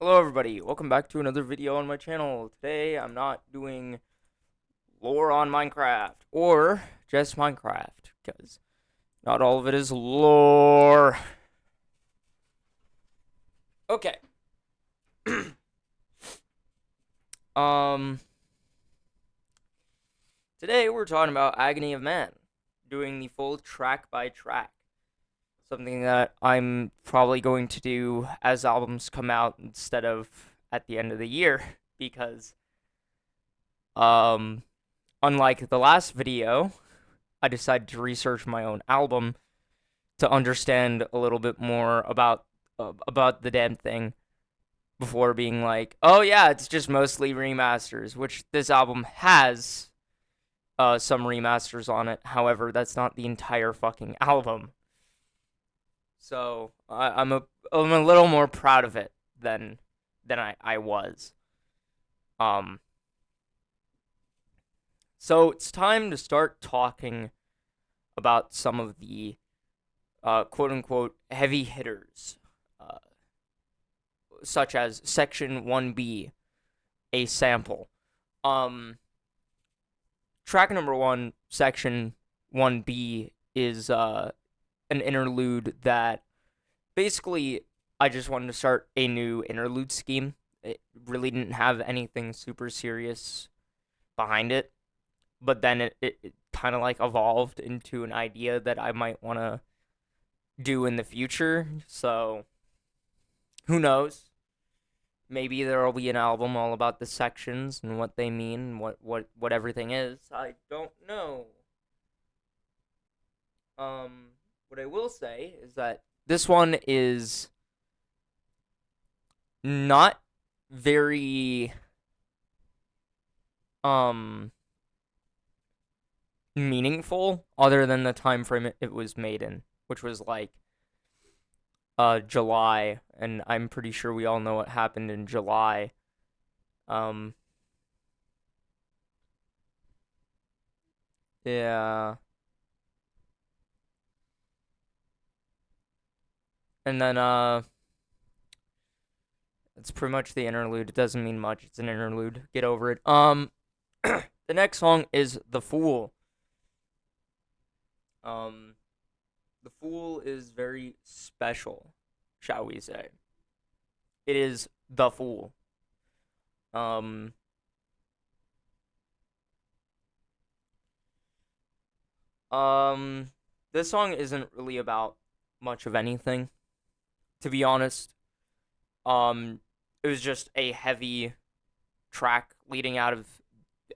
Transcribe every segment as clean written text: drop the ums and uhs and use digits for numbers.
Hello everybody, welcome back to another video on my channel. Today I'm not doing lore on Minecraft, or just Minecraft, because not all of it is lore. Okay. um, Today we're talking about Agony of Man, doing the full track by track. Something that I'm probably going to do as albums come out instead of at the end of the year, because, um, unlike the last video, I decided to research my own album to understand a little bit more about the damn thing before being like, oh yeah, it's just mostly remasters, which this album has some remasters on it. However, that's not the entire fucking album. So I'm a little more proud of it than I was. Um, so it's time to start talking about some of the quote unquote heavy hitters, uh, such as Section 1B, a sample. Um, Track number one, Section 1B, is an interlude that basically I just wanted to start a new interlude scheme. It really didn't have anything super serious behind it, but then it kind of like evolved into an idea that I might want to do in the future. So who knows? Maybe there'll be an album all about the sections and what they mean, what everything is. I don't know. What I will say is that this one is not very um meaningful other than the time frame it was made in, which was like July, and I'm pretty sure we all know what happened in July. Um yeah. And then it's pretty much the interlude. It doesn't mean much. It's an interlude. Get over it. The next song is The Fool. Um The Fool is very special, shall we say. It is The Fool. Um um this song isn't really about much of anything, to be honest. Um it was just a heavy track leading out of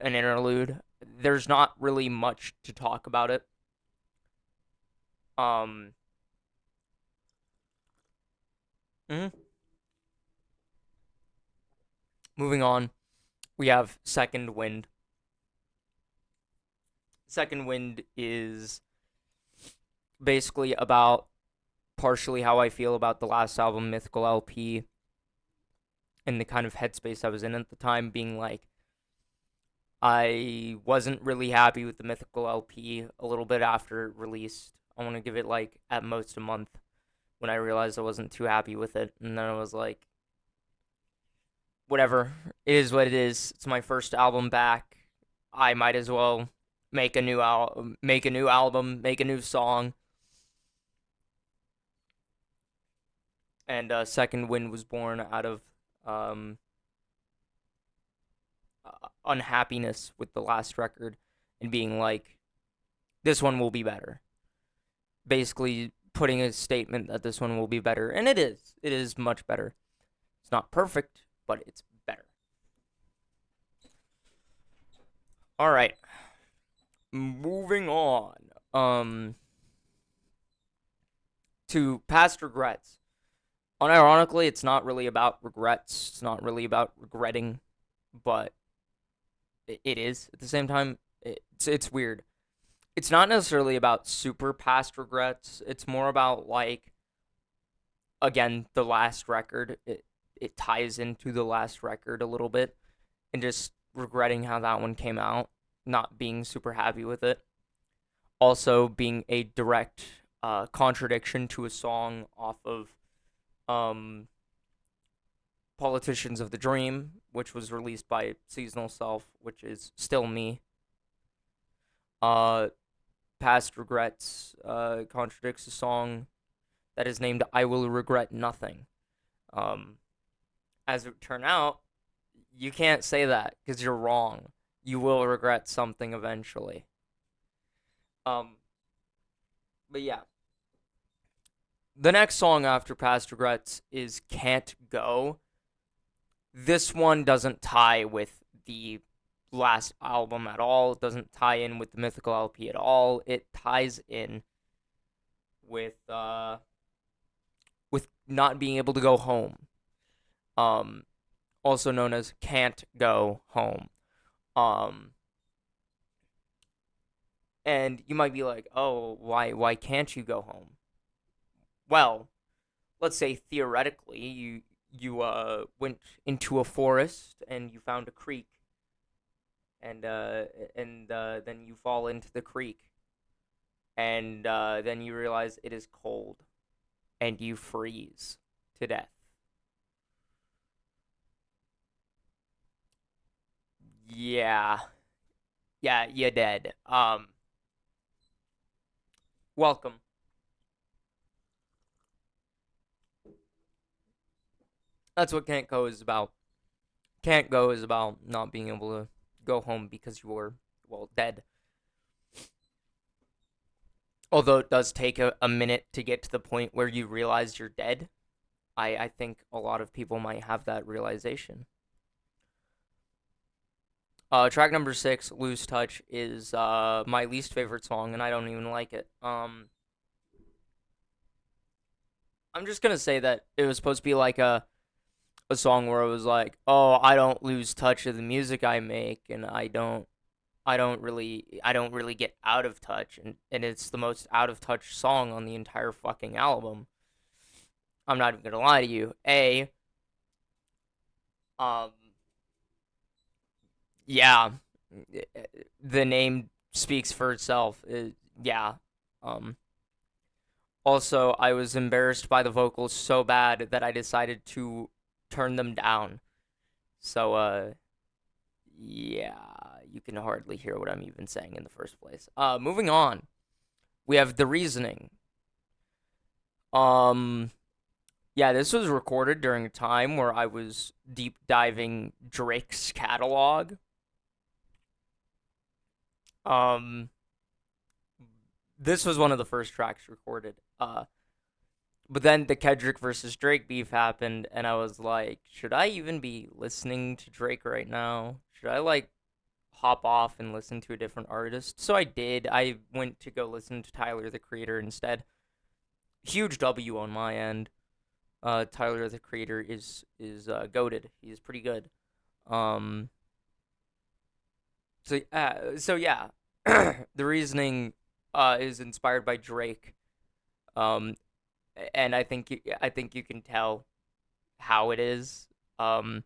an interlude. There's not really much to talk about it. Um mhm. Moving on, we have Second Wind. Second Wind is basically about partially how I feel about the last album, Mythical LP, and the kind of headspace I was in at the time, being like, I wasn't really happy with the Mythical LP a little bit after it released. I want to give it like at most a month when I realized I wasn't too happy with it. And then I was like, whatever, it is what it is. It's my first album back. I might as well make a new album, make a new song. And Second Wind was born out of um, unhappiness with the last record and being like, this one will be better. Basically, putting a statement that this one will be better. And it is. It is much better. It's not perfect, but it's better. All right. Moving on. To Past Regrets. Unironically, it's not really about regrets. It's not really about regretting, but it is at the same time. It's weird. It's not necessarily about super past regrets. It's more about like, again, the last record. It ties into the last record a little bit, and just regretting how that one came out, not being super happy with it. Also being a direct contradiction to a song off of um Politicians of the Dream, which was released by Seasonal Self, which is still me. Uh, Past Regrets contradicts a song that is named I Will Regret Nothing. Um, as it turned out, you can't say that because you're wrong. You will regret something eventually. Um, but yeah. The next song after Past Regrets is Can't Go. This one doesn't tie with the last album at all. It doesn't tie in with the Mythical LP at all. It ties in with not being able to go home. Also known as Can't Go Home. Um, and you might be like, "Oh, why can't you go home?" Well, let's say theoretically you went into a forest and you found a creek, and then you fall into the creek, and then you realize it is cold, and you freeze to death. Yeah, yeah, you're dead. Welcome. That's what Can't Go is about. Can't Go is about not being able to go home because you were, well, dead. Although it does take a minute to get to the point where you realize you're dead. I think a lot of people might have that realization. Track number 6, "Lose Touch," is my least favorite song, and I don't even like it. I'm just gonna say that it was supposed to be like a song where it was like, "Oh, I don't lose touch of the music I make, and I don't really get out of touch," and it's the most out of touch song on the entire fucking album. I'm not even gonna lie to you. Um, yeah, the name speaks for itself. Yeah. Um, Also, I was embarrassed by the vocals so bad that I decided to turn them down. So, yeah, you can hardly hear what I'm even saying in the first place. Moving on, we have The Reasoning. Um, yeah, this was recorded during a time where I was deep diving Drake's catalog. Um, this was one of the first tracks recorded. But then the Kendrick versus Drake beef happened, and I was like, should I even be listening to Drake right now? Should I like hop off and listen to a different artist? So I did. I went to go listen to Tyler the Creator instead. Huge W on my end. Tyler the Creator is goated. He's pretty good. Um. So yeah, the reasoning is inspired by Drake. Um, and I think you can tell how it is. Um,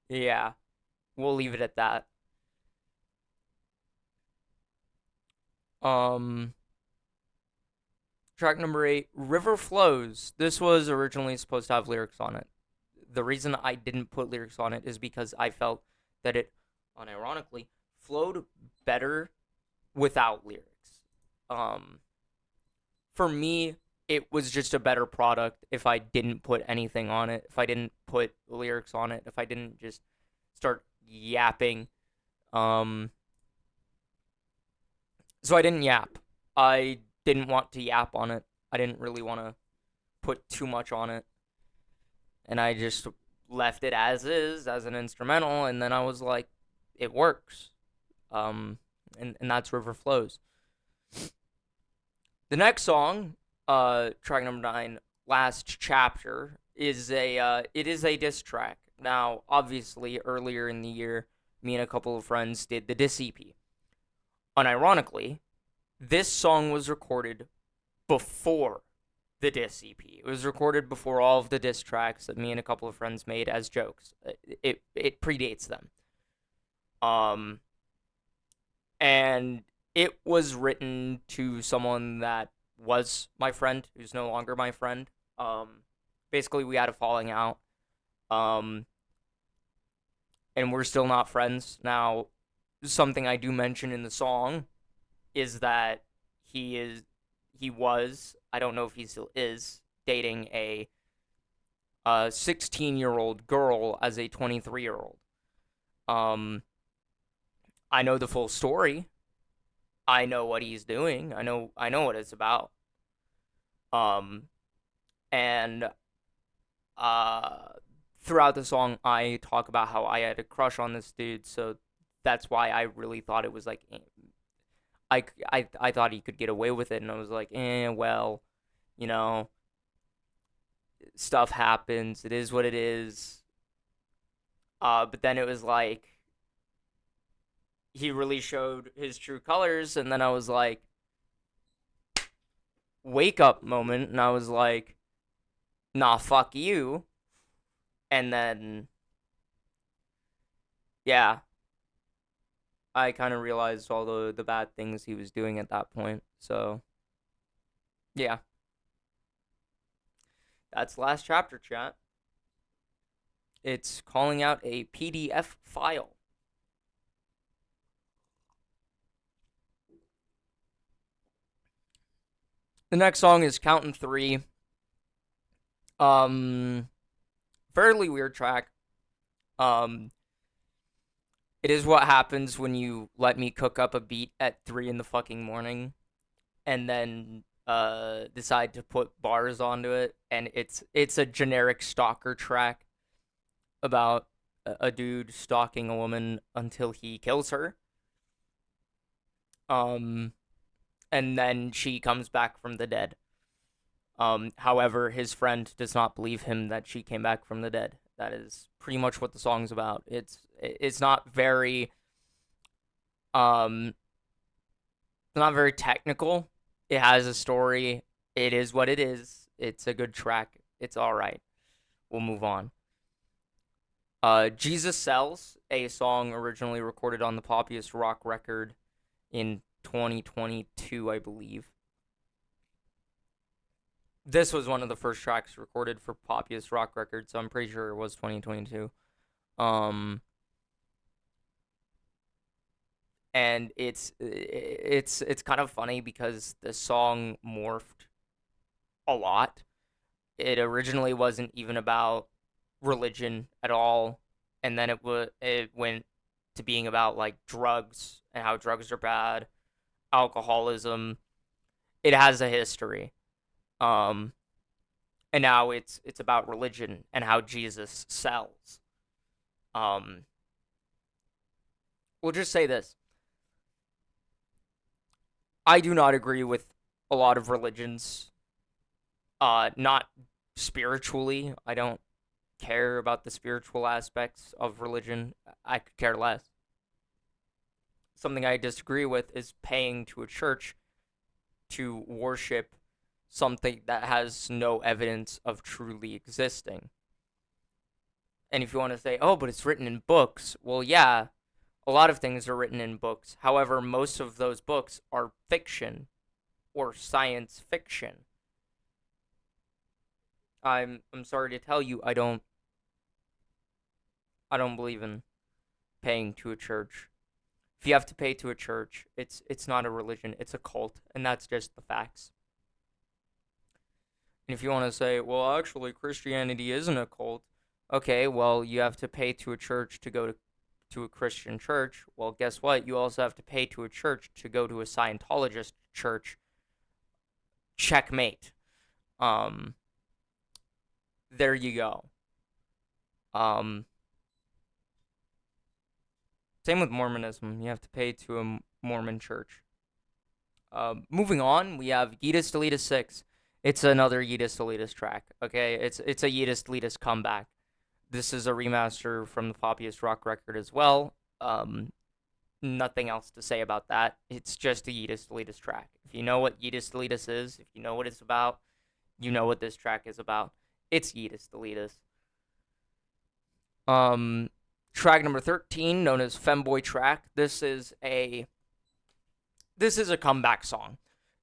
yeah, we'll leave it at that. Um, Track number 8, "River Flows." This was originally supposed to have lyrics on it. The reason I didn't put lyrics on it is because I felt that it, unironically, flowed better without lyrics. Um, for me, it was just a better product if I didn't put anything on it, if I didn't put lyrics on it, if I didn't just start yapping. Um, so I didn't yap. I didn't want to yap on it. I didn't really want to put too much on it, and I just left it as is as an instrumental, and then I was like, it works. Um, and that's River Flows. The next song, track number 9, "Last Chapter," is a diss track. Now, obviously, earlier in the year, me and a couple of friends did the diss EP. Unironically, this song was recorded before the diss EP. It was recorded before all of the diss tracks that me and a couple of friends made as jokes. It predates them. Um, and it was written to someone that was my friend, who's no longer my friend. Basically, we had a falling out, Um, and we're still not friends. Now, something I do mention in the song is that he was, I don't know if he still is, dating a 16-year-old girl as a 23-year-old. Um, I know the full story. I know what he's doing. I know what it's about. Um, and uh, throughout the song, I talk about how I had a crush on this dude, so that's why I really thought it was like, I thought he could get away with it, and I was like, well, you know, stuff happens. It is what it is. But then it was like he really showed his true colors, and then I was like, wake up moment, and I was like, nah, fuck you. And then, yeah, I kind of realized all the bad things he was doing at that point. So, yeah, that's the last chapter, chat. It's calling out a PDF file. The next song is Counting Three. Um, Fairly weird track. Um, it is what happens when you let me cook up a beat at 3 in the fucking morning, and then decide to put bars onto it, and it's a generic stalker track about a dude stalking a woman until he kills her. Um, and then she comes back from the dead. However, his friend does not believe him that she came back from the dead. That is pretty much what the song's about. It's not very um not very technical. It has a story. It is what it is. It's a good track. It's all right. We'll move on. Jesus Sells, a song originally recorded on the Poppiest Rock record in 2022, I believe. This was one of the first tracks recorded for Poppiest Rock record, so I'm pretty sure it was 2022. Um, and it's kind of funny because the song morphed a lot. It originally wasn't even about religion at all, and then it went to being about like drugs and how drugs are bad, alcoholism. It has a history. Um, and now it's about religion and how Jesus sells. Um, we'll just say this: I do not agree with a lot of religions. Not spiritually. I don't care about the spiritual aspects of religion. I could care less. Something I disagree with is paying to a church to worship something that has no evidence of truly existing. And if you want to say, oh, but it's written in books, well, yeah, a lot of things are written in books. However, most of those books are fiction or science fiction. I'm sorry to tell you, I don't believe in paying to a church. If you have to pay to a church, it's not a religion, it's a cult, and that's just the facts. And if you want to say, well, actually Christianity isn't a cult, okay, well, you have to pay to a church to go to a Christian church. Well, guess what? You also have to pay to a church to go to a Scientologist church. Checkmate. Um there you go. Um Same with Mormonism. You have to pay to a Mormon church. Moving on, we have Yeetus Deletus 6. It's another Yeetus Deletus track. Okay, it's a Yeetus Deletus comeback. This is a remaster from the Poppiest Rock record as well. Nothing else to say about that. It's just a Yeetus Deletus track. If you know what Yeetus Deletus is, if you know what it's about, you know what this track is about. It's Yeetus Deletus. Track number 13, known as Femboy Track. This is a comeback song.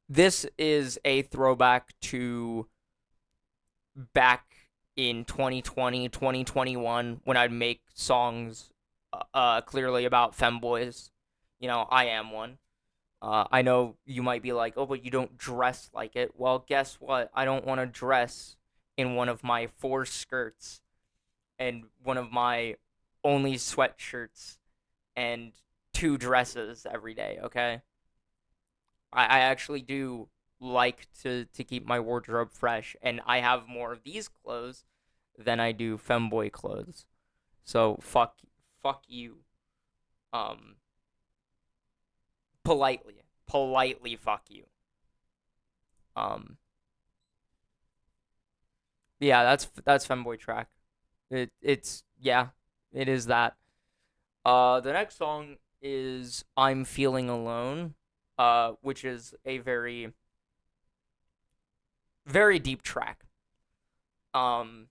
This is a throwback to back in 2020, 2021, when I'd make songs clearly about femboys. You know, I am one. I know you might be like, oh, but you don't dress like it. Well, guess what? I don't want to dress in one of my four skirts and one of my only sweatshirts and two dresses every day, okay? I actually do like to keep my wardrobe fresh, and I have more of these clothes than I do femboy clothes. So fuck you. Um, politely fuck you. Um, yeah, that's femboy track. It's yeah, it is that. The next song is "I'm Feeling Alone," which is a very deep track. Um,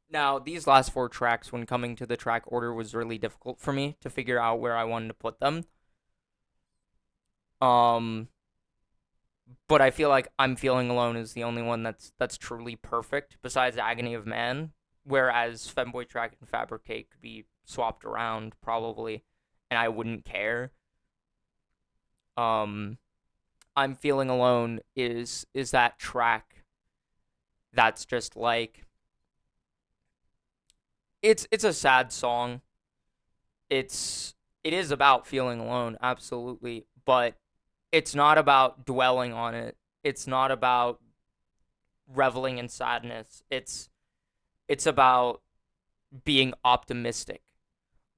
Now these last four tracks, when coming to the track order, was really difficult for me to figure out where I wanted to put them. Um, but I feel like "I'm Feeling Alone" is the only one that's truly perfect, besides "Agony of Man," whereas "Femboy Track" and "Fabricate" could be swapped around probably, and I wouldn't care. Um, "I'm Feeling Alone" is that track that's just like it's a sad song. It is about feeling alone, absolutely, but it's not about dwelling on it. It's not about reveling in sadness. It's about being optimistic.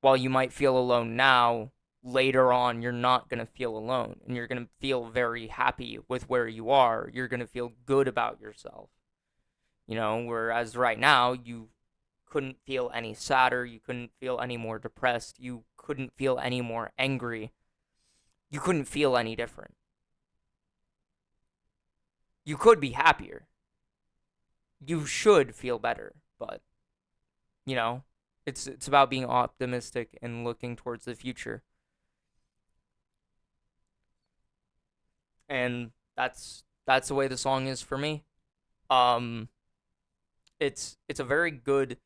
While you might feel alone now, later on you're not going to feel alone and you're going to feel very happy with where you are. You're going to feel good about yourself. You know, whereas right now you couldn't feel any sadder, you couldn't feel any more depressed, you couldn't feel any more angry. You couldn't feel any different. You could be happier. You should feel better, but you know, it's about being optimistic and looking towards the future. And that's the way the song is for me. Um it's a very good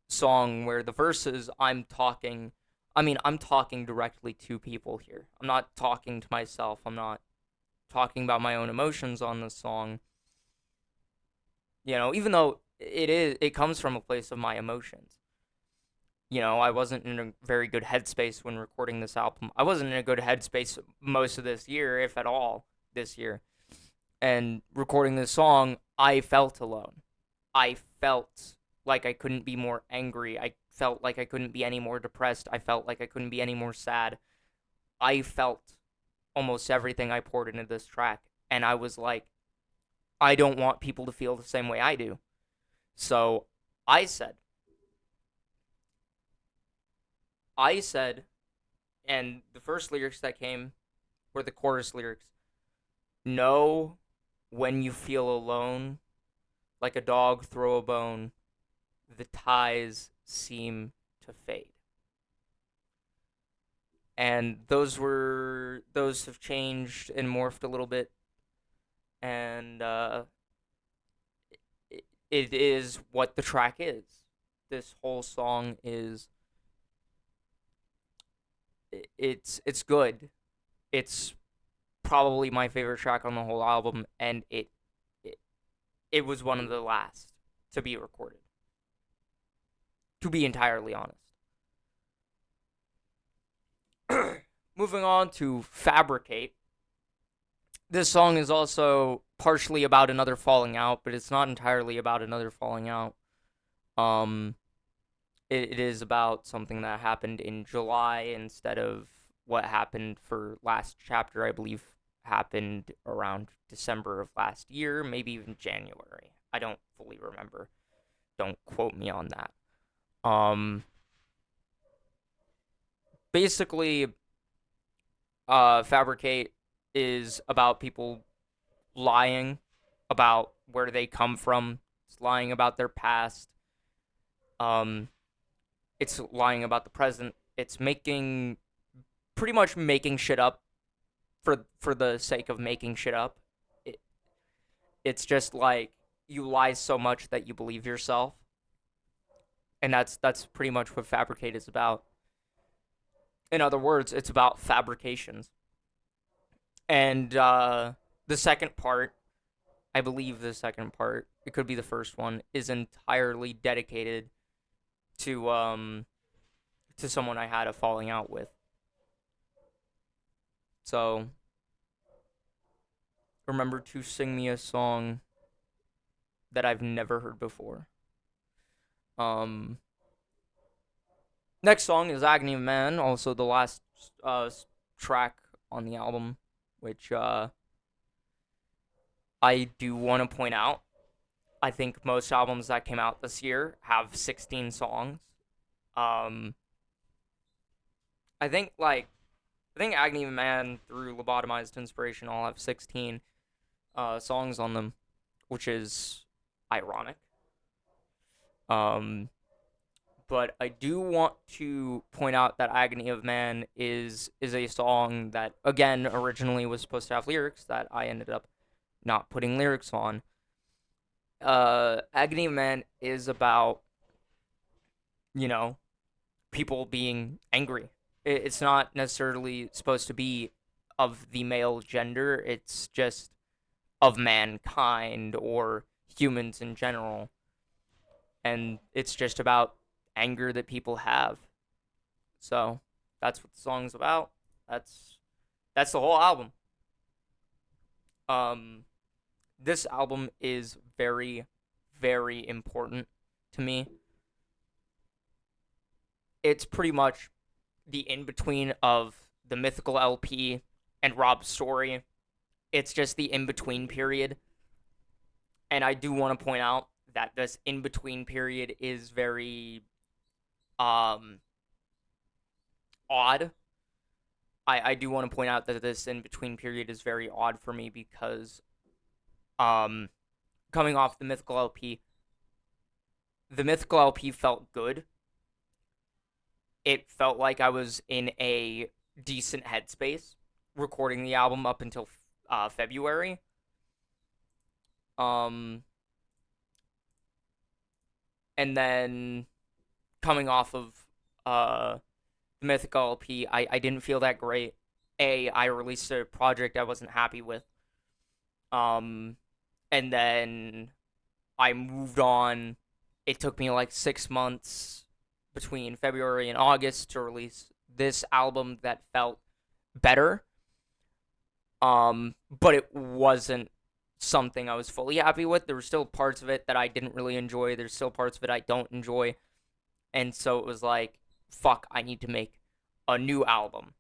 song where the verses I'm talking directly to people here. I'm not talking to myself. I'm not talking about my own emotions on this song. You know, even though it comes from a place of my emotions. You know, I wasn't in a very good headspace when recording this album. I wasn't in a good headspace most of this year, if at all, this year. And recording this song, I felt alone. I felt like I couldn't be more angry. I felt like I couldn't be any more depressed. I felt like I couldn't be any more sad. I felt almost everything I poured into this track. And I was like, I don't want people to feel the same way I do. So I said, I said, and the first lyrics that came were the chorus lyrics. Know when you feel alone, like a dog throw a bone, the ties seem to fade. And those have changed and morphed a little bit, and it is what the track is. This whole song is it's good. It's probably my favorite track on the whole album, and it, it was one of the last to be recorded. To be entirely honest. Moving on to Fabricate. This song is also partially about another falling out, but it's not entirely about another falling out. Um, it is about something that happened in July instead of what happened for last chapter. I believe happened around December of last year, maybe even January. I don't fully remember. Don't quote me on that. Um, Basically, Fabricate is about people lying about where they come from. It's lying about their past. Um, it's lying about the present. It's making pretty much making shit up for the sake of making shit up. It, it's just like you lie so much that you believe yourself, and that's pretty much what Fabricate is about. In other words, it's about fabrications. And the second part, I believe the second part, it could be the first one, is entirely dedicated to someone I had a falling out with. So remember to sing me a song that I've never heard before. Um, Next song is Agony of Man, also the last track on the album, which I do want to point out. I think most albums that came out this year have 16 songs. Um, I think Agony of Man through Lobotomized Inspiration all have 16 songs on them, which is ironic. Um, but I do want to point out that Agony of Man is a song that again originally was supposed to have lyrics that I ended up not putting lyrics on. Agony of Man is about, you know, people being angry. It's not necessarily supposed to be of the male gender. It's just of mankind or humans in general. And it's just about anger that people have. So that's what the song's about. That's that's the whole album. Um, this album is very, very important to me. It's pretty much the in between of the Mythical LP and Rob's story. It's just the in between period. And I do want to point out that this in between period is very um odd. I do want to point out that this in between period is very odd for me because um coming off the Mythical LP felt good. It felt like I was in a decent headspace recording the album up until February. Um, and then coming off of the Mythical LP, I didn't feel that great. I released a project I wasn't happy with. Um, and then I moved on. It took me like 6 months between February and August to release this album that felt better. But it wasn't something I was fully happy with. There were still parts of it that I didn't really enjoy. There's still parts of it I don't enjoy. And so it was like, fuck, I need to make a new album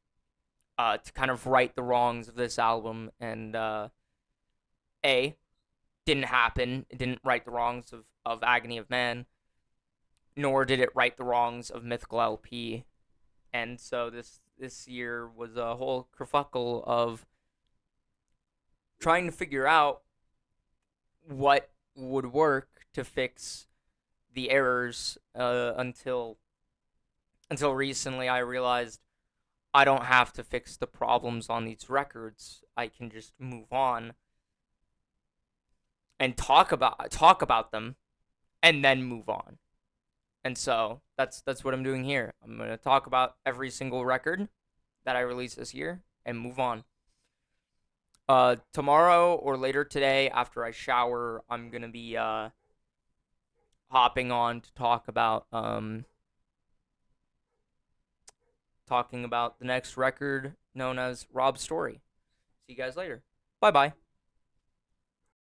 to kind of right the wrongs of this album. And didn't happen. It didn't right the wrongs of Agony of Man, nor did it right the wrongs of Mythical LP. And so this year was a whole kerfuffle of trying to figure out what would work to fix the errors until recently I realized I don't have to fix the problems on these records. I can just move on and talk about them and then move on. And so that's what I'm doing here. I'm going to talk about every single record that I release this year and move on. Tomorrow or later today after I shower, I'm going to be hopping on to talking about the next record known as Rob's Story. See you guys later. Bye-bye.